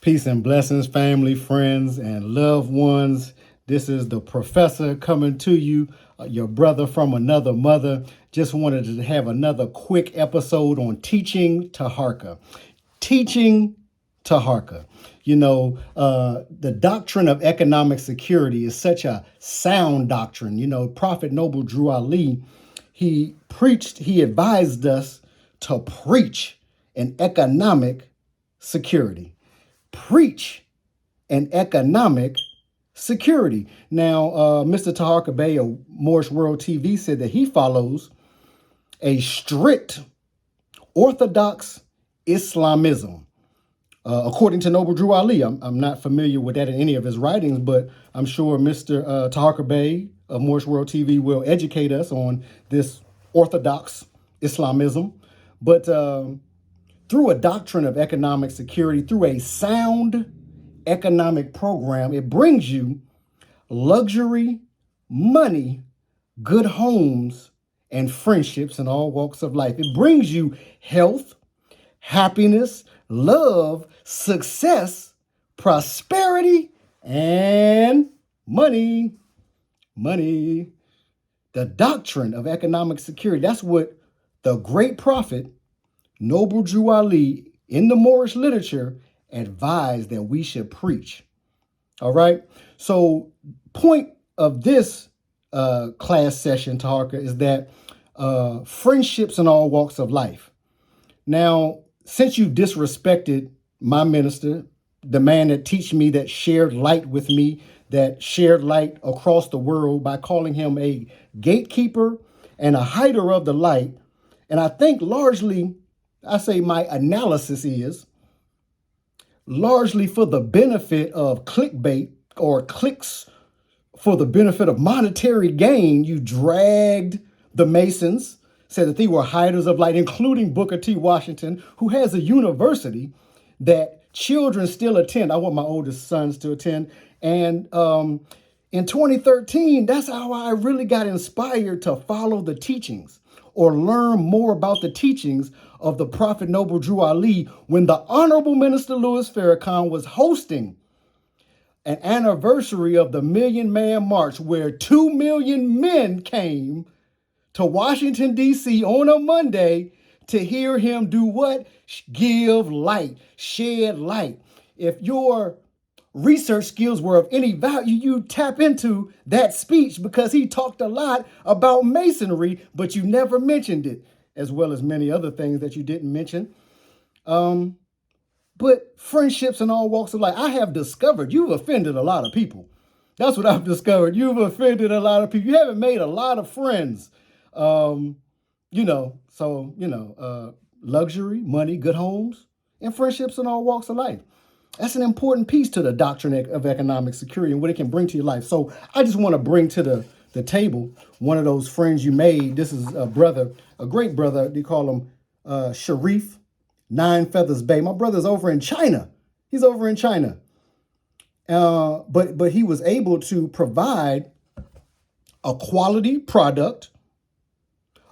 Peace and blessings, family, friends, and loved ones. This is the professor coming to you, your brother from another mother. Just wanted to have another quick episode on teaching Taharka. Teaching Taharka. The doctrine of economic security is such a sound doctrine. Prophet Noble Drew Ali, he advised us to preach an economic security. Preach an economic security. Now, Mr. Taharka Bey of Moorish World TV said that he follows a strict Orthodox Islamism. According to Noble Drew Ali, I'm not familiar with that in any of his writings, but I'm sure Mr. Taharka Bey of Moorish World TV will educate us on this Orthodox Islamism. But through a doctrine of economic security, through a sound economic program, it brings you luxury, money, good homes, and friendships in all walks of life. It brings you health, happiness, love, success, prosperity, and money. Money. The doctrine of economic security. That's what the great prophet, Noble Drew Ali, in the Moorish literature, advised that we should preach. All right. So, point of this class session, Taharka, is that friendships in all walks of life. Now, since you disrespected my minister, the man that teach me, that shared light with me, that shared light across the world, by calling him a gatekeeper and a hider of the light, and I think largely, I say my analysis is largely for the benefit of clickbait or clicks, for the benefit of monetary gain, you dragged the Masons, said that they were hiders of light, including Booker T. Washington, who has a university that children still attend. I want my oldest sons to attend. And in 2013, that's how I really got inspired to follow the teachings or learn more about the teachings of the Prophet Noble Drew Ali when the Honorable Minister Louis Farrakhan was hosting an anniversary of the Million Man March, where 2 million men came to Washington, D.C. on a Monday to hear him do what? Give light, shed light. If your research skills were of any value, you tap into that speech, because he talked a lot about masonry, but you never mentioned it, as well as many other things that you didn't mention. But friendships in all walks of life. I have discovered you've offended a lot of people. That's what I've discovered. You've offended a lot of people. You haven't made a lot of friends. Luxury, money, good homes, and friendships in all walks of life. That's an important piece to the doctrine of economic security and what it can bring to your life. So I just want to bring to the table one of those friends you made. This is a brother, a great brother. They call him Sharif Nine Feathers Bay. My brother's over in China. He's over in China. But he was able to provide a quality product,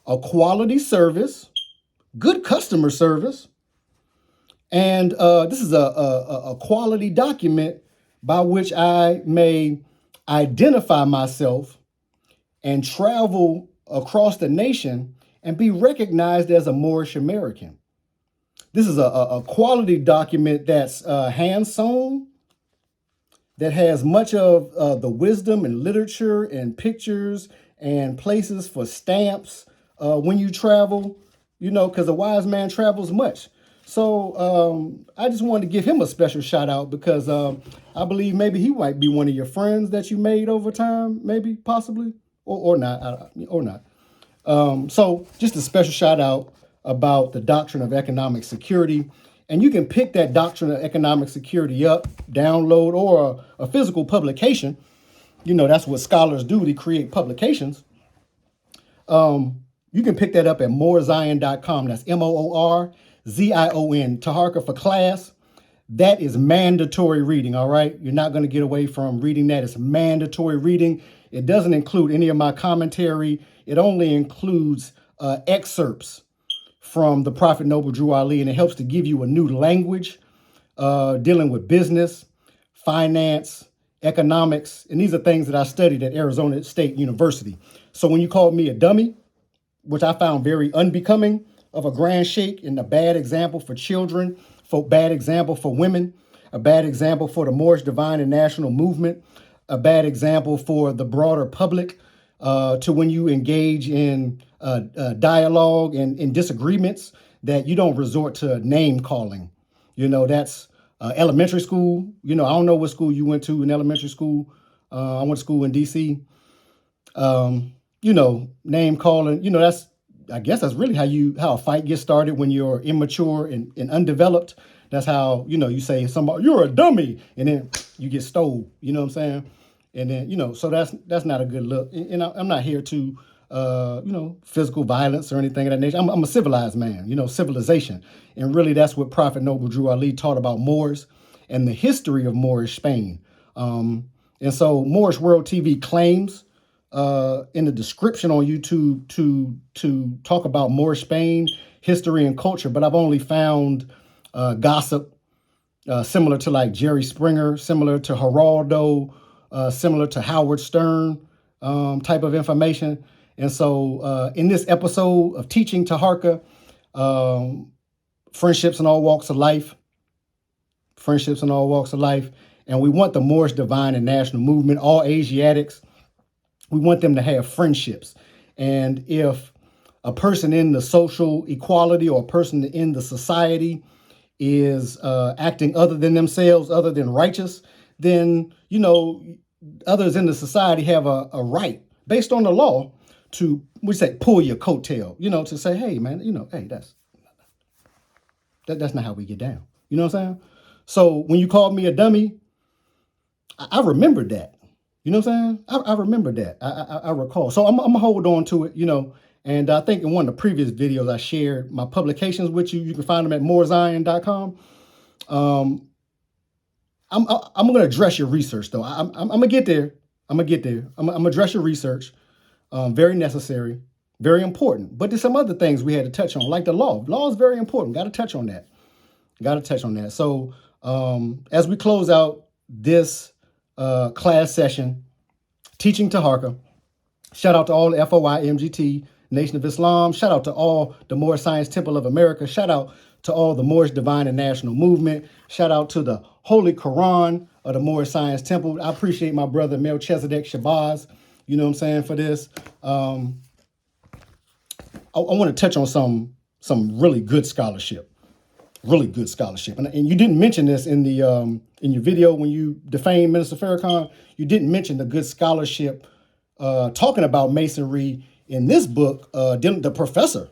a quality service, good customer service. And this is a quality document by which I may identify myself and travel across the nation and be recognized as a Moorish American. This is a quality document that's hand-sewn, that has much of the wisdom and literature and pictures and places for stamps when you travel, because a wise man travels much. So I just wanted to give him a special shout out, because I believe maybe he might be one of your friends that you made over time, maybe, possibly, or not, or not. So just a special shout out about the doctrine of economic security. And you can pick that doctrine of economic security up, download, or a physical publication. That's what scholars do. They create publications. You can pick that up at morezion.com. That's MOORZION, Taharka for class. That is mandatory reading, all right? You're not going to get away from reading that. It's mandatory reading. It doesn't include any of my commentary. It only includes excerpts from the Prophet Noble Drew Ali, and it helps to give you a new language dealing with business, finance, economics, and these are things that I studied at Arizona State University. So when you called me a dummy, which I found very unbecoming of a grand sheikh and a bad example for children, for bad example for women, a bad example for the Moorish Divine and National Movement, a bad example for the broader public, to when you engage in dialogue and in disagreements, that you don't resort to name calling. That's elementary school. I don't know what school you went to in elementary school. I went to school in D.C. Name calling, I guess that's really how a fight gets started when you're immature and undeveloped. That's how, you say somebody, you're a dummy, and then you get stole, you know what I'm saying? And then, so that's not a good look. And I'm not here to, physical violence or anything of that nature. I'm a civilized man, civilization. And really that's what Prophet Noble Drew Ali taught about Moors and the history of Moorish Spain. And so Moorish World TV claims in the description on YouTube to talk about Moorish Spain, history and culture, but I've only found gossip similar to like Jerry Springer, similar to Geraldo, similar to Howard Stern type of information. And so in this episode of Teaching Taharka, friendships in all walks of life, and we want the Moorish Divine and National Movement, all Asiatics, we want them to have friendships. And if a person in the social equality or a person in the society is acting other than themselves, other than righteous, then, others in the society have a right based on the law to, pull your coattail, to say, hey, man, hey, that's not how we get down. You know what I'm saying? So when you called me a dummy, I remembered that. You know what I'm saying? I remember that. I recall. So I'm going to hold on to it, And I think in one of the previous videos I shared my publications with you. You can find them at morezion.com. I'm going to address your research, though. I'm going to get there. I'm going to address your research. Very necessary, very important. But there's some other things we had to touch on, like the law. Law is very important. Got to touch on that. So as we close out this class session, Teaching Taharka, shout out to all the FOI, MGT, Nation of Islam. Shout out to all the Moorish Science Temple of America. Shout out to all the Moorish Divine and National Movement. Shout out to the Holy Quran of the Moorish Science Temple. I appreciate my brother Melchizedek Shabazz, you know what I'm saying, for this. I want to touch on some really good scholarship. And you didn't mention this in the in your video when you defamed Minister Farrakhan. You didn't mention the good scholarship talking about Masonry in this book. The professor,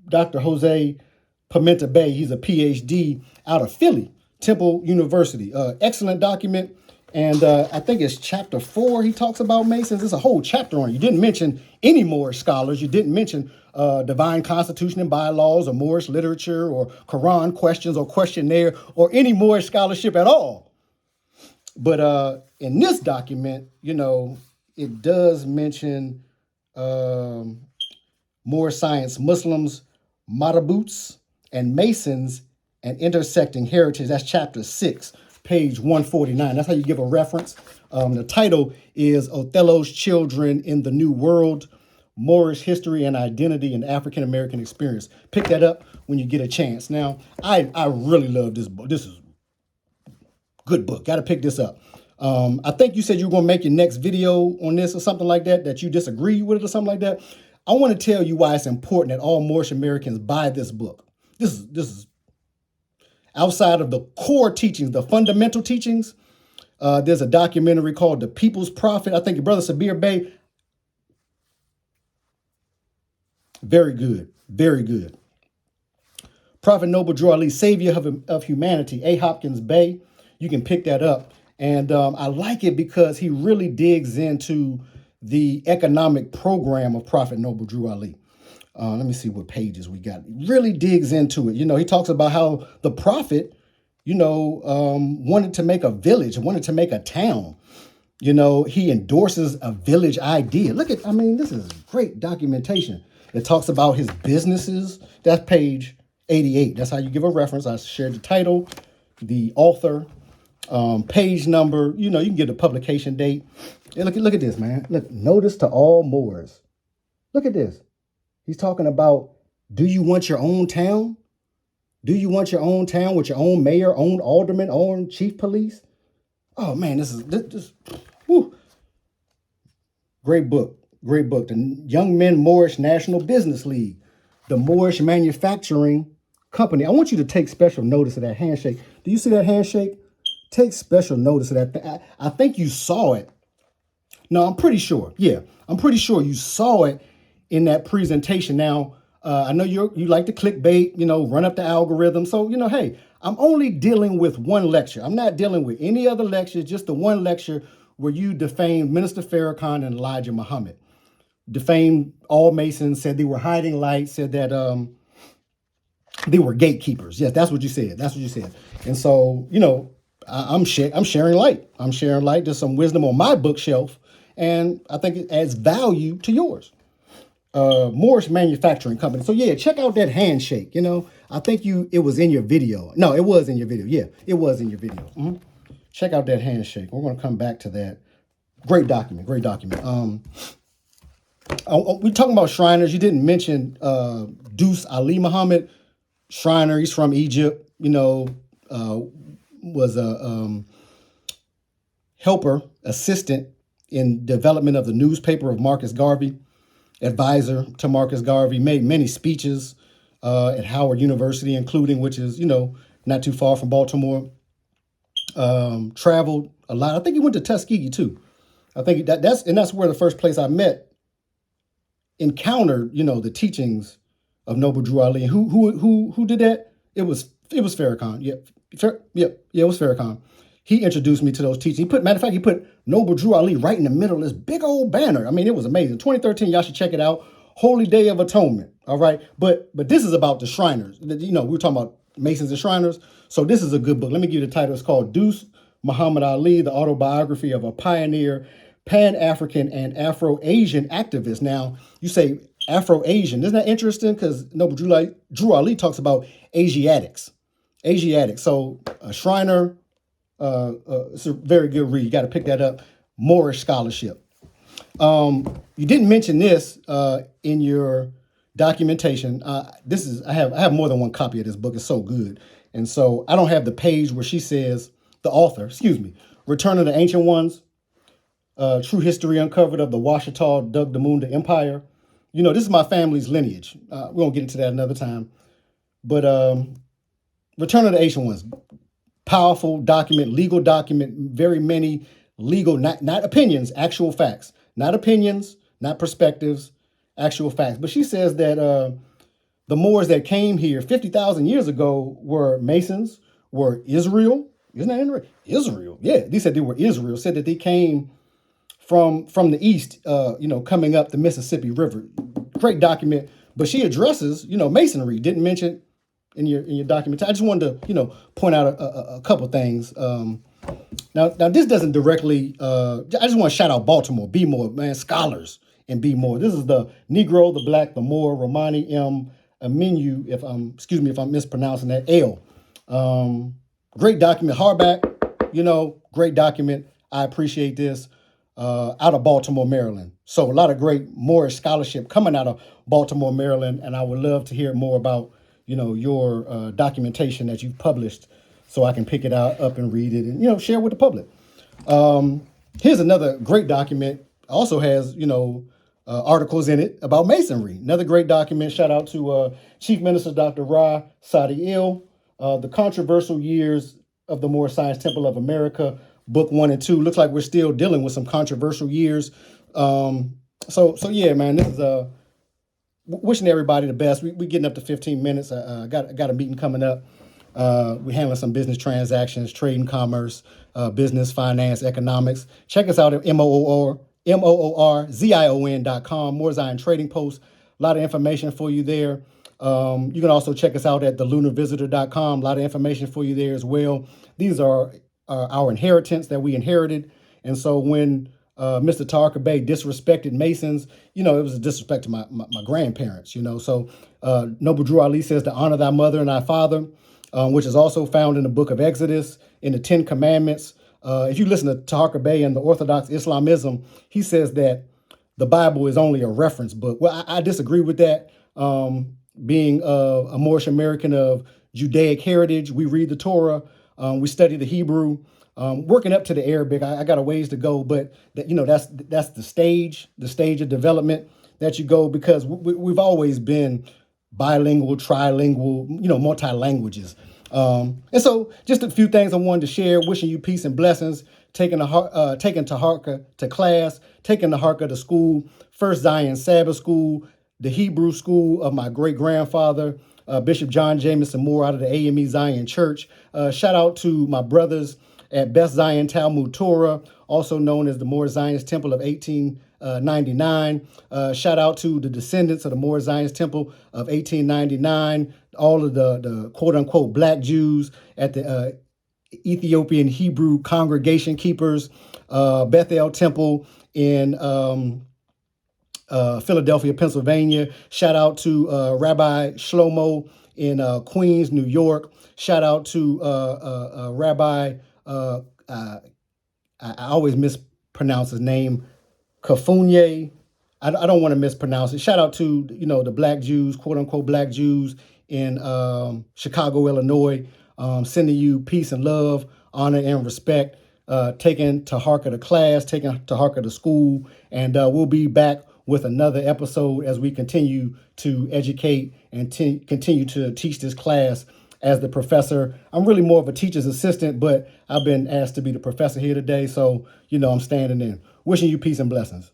Dr. Jose Pimenta Bay. He's a PhD out of Philly, Temple University. Excellent document. And I think it's chapter 4. He talks about Masons. There's a whole chapter on it. You didn't mention any Moorish scholars. You didn't mention divine constitution and bylaws or Moorish literature or Quran questions or questionnaire or any Moorish scholarship at all. But in this document, it does mention Moorish science, Muslims, marabouts, and Masons and intersecting heritage. That's chapter 6. Page 149. That's how you give a reference. The title is Othello's Children in the New World, Moorish History and Identity and African American Experience. Pick that up when you get a chance. Now, I really love this book. This is a good book. Got to pick this up. I think you said you were going to make your next video on this or something like that you disagree with it or something like that. I want to tell you why it's important that all Moorish Americans buy this book. This is outside of the core teachings, the fundamental teachings. There's a documentary called The People's Prophet. I think your brother Sabir Bey. Very good. Very good. Prophet Noble Drew Ali, Savior of Humanity, A. Hopkins Bey. You can pick that up. And I like it because he really digs into the economic program of Prophet Noble Drew Ali. Let me see what pages we got. He really digs into it. He talks about how the prophet, wanted to make a village, wanted to make a town. He endorses a village idea. This is great documentation. It talks about his businesses. That's page 88. That's how you give a reference. I shared the title, the author, page number. You can get the publication date. And look at this, man. Look, notice to all Moors. Look at this. He's talking about, do you want your own town? Do you want your own town with your own mayor, own alderman, own chief police? Oh man, this whew. Great book. Great book. The Young Men Moorish National Business League, the Moorish Manufacturing Company. I want you to take special notice of that handshake. Do you see that handshake? Take special notice of that. I think you saw it. No, I'm pretty sure. Yeah, I'm pretty sure you saw it in that presentation. Now, I know you like to clickbait, run up the algorithm. So, hey, I'm only dealing with one lecture. I'm not dealing with any other lectures, just the one lecture where you defamed Minister Farrakhan and Elijah Muhammad. Defamed all Masons, said they were hiding light, said that they were gatekeepers. Yes, that's what you said. That's what you said. And so, I'm sharing light. I'm sharing light. There's some wisdom on my bookshelf, and I think it adds value to yours. Moorish Manufacturing Company. So yeah, check out that handshake. I think it was in your video. No, it was in your video. Yeah, it was in your video. Mm-hmm. Check out that handshake. We're going to come back to that. Great document. Great document. We're talking about Shriners. You didn't mention Deuce Ali Muhammad. Shriner. He's from Egypt. Was a helper, assistant in development of the newspaper of Marcus Garvey. Advisor to Marcus Garvey, made many speeches at Howard University, including, which is, not too far from Baltimore. Traveled a lot. I think he went to Tuskegee too. I think that's where the first place I encountered, the teachings of Noble Drew Ali. And who did that? It was Farrakhan. Yep. It was Farrakhan. He introduced me to those teachings. He put Noble Drew Ali right in the middle of this big old banner. I mean, it was amazing. 2013, y'all should check it out. Holy Day of Atonement. All right. But this is about the Shriners. We were talking about Masons and Shriners. So this is a good book. Let me give you the title. It's called Deuce Muhammad Ali, the autobiography of a pioneer, Pan-African and Afro-Asian activist. Now, you say Afro-Asian. Isn't that interesting? Because Noble Drew Ali talks about Asiatics. So a Shriner, it's a very good read. You got to pick that up. Moorish scholarship. You didn't mention this in your documentation. I have more than one copy of this book. It's so good. And so I don't have the page where she says, the author, Return of the Ancient Ones, True History Uncovered of the Washita Dugdamunda Empire. This is my family's lineage. We won't get into that another time. But Return of the Ancient Ones, powerful document, legal document, very many legal, not opinions, actual facts. Not opinions, not perspectives, actual facts. But she says that the Moors that came here 50,000 years ago were Masons, were Israel. Isn't that interesting? Israel. Yeah, they said they were Israel. Said that they came from the east, coming up the Mississippi River. Great document. But she addresses, Masonry. Didn't mention in your document. I just wanted to, point out a couple things. Now this doesn't directly. I just want to shout out Baltimore. Be more, man. Scholars and be more. This is the Negro, the Black, the Moor, Romani M. Aminu. Excuse me if I'm mispronouncing that. L. Great document, hardback. Great document. I appreciate this. Out of Baltimore, Maryland. So a lot of great Moorish scholarship coming out of Baltimore, Maryland, and I would love to hear more about your documentation that you've published, so I can pick it up and read it and share with the public. Here's another great document. Also has articles in it about Masonry. Another great document. Shout out to Chief Minister Dr. Ra Sadi Il, The Controversial Years of the Moorish Science Temple of America, Book 1 and 2. Looks like we're still dealing with some controversial years. So yeah, man, this is wishing everybody the best. We getting up to 15 minutes. I got a meeting coming up. We're handling some business transactions, trade and commerce, business, finance, economics. Check us out at MOORZION.com, More Zion Trading Post. A lot of information for you there. You can also check us out at thelunarvisitor.com. A lot of information for you there as well. These are our inheritance that we inherited. And so when Mr. Taharka Bey disrespected Masons, it was a disrespect to my grandparents, So Noble Drew Ali says to honor thy mother and thy father, which is also found in the book of Exodus, in the Ten Commandments. If you listen to Taharka Bey and the Orthodox Islamism, he says that the Bible is only a reference book. Well, I disagree with that. Being a Moorish American of Judaic heritage, we read the Torah, we study the Hebrew. Working up to the Arabic, I got a ways to go, but that's the stage of development that you go, because we've always been bilingual, trilingual, multi languages. And so, just a few things I wanted to share. Wishing you peace and blessings. Taking Taharka to class, taking Taharka to school. First Zion Sabbath School, the Hebrew school of my great grandfather, Bishop John Jameson Moore, out of the AME Zion Church. Shout out to my brothers at Beth Zion Talmud Torah, also known as the Moore Zionist Temple of 1899. Shout out to the descendants of the Moore Zionist Temple of 1899, all of the quote-unquote black Jews at the Ethiopian Hebrew Congregation Keepers, Bethel Temple in Philadelphia, Pennsylvania. Shout out to Rabbi Shlomo in Queens, New York. Shout out to Rabbi, I always mispronounce his name, Kafunye. I don't want to mispronounce it. Shout out to, the black Jews, quote unquote black Jews in Chicago, Illinois. Sending you peace and love, honor and respect. Taking Taharka to class, taking Taharka to school. And we'll be back with another episode as we continue to educate and continue to teach this class as the professor. I'm really more of a teacher's assistant, but I've been asked to be the professor here today. So, I'm standing in. Wishing you peace and blessings.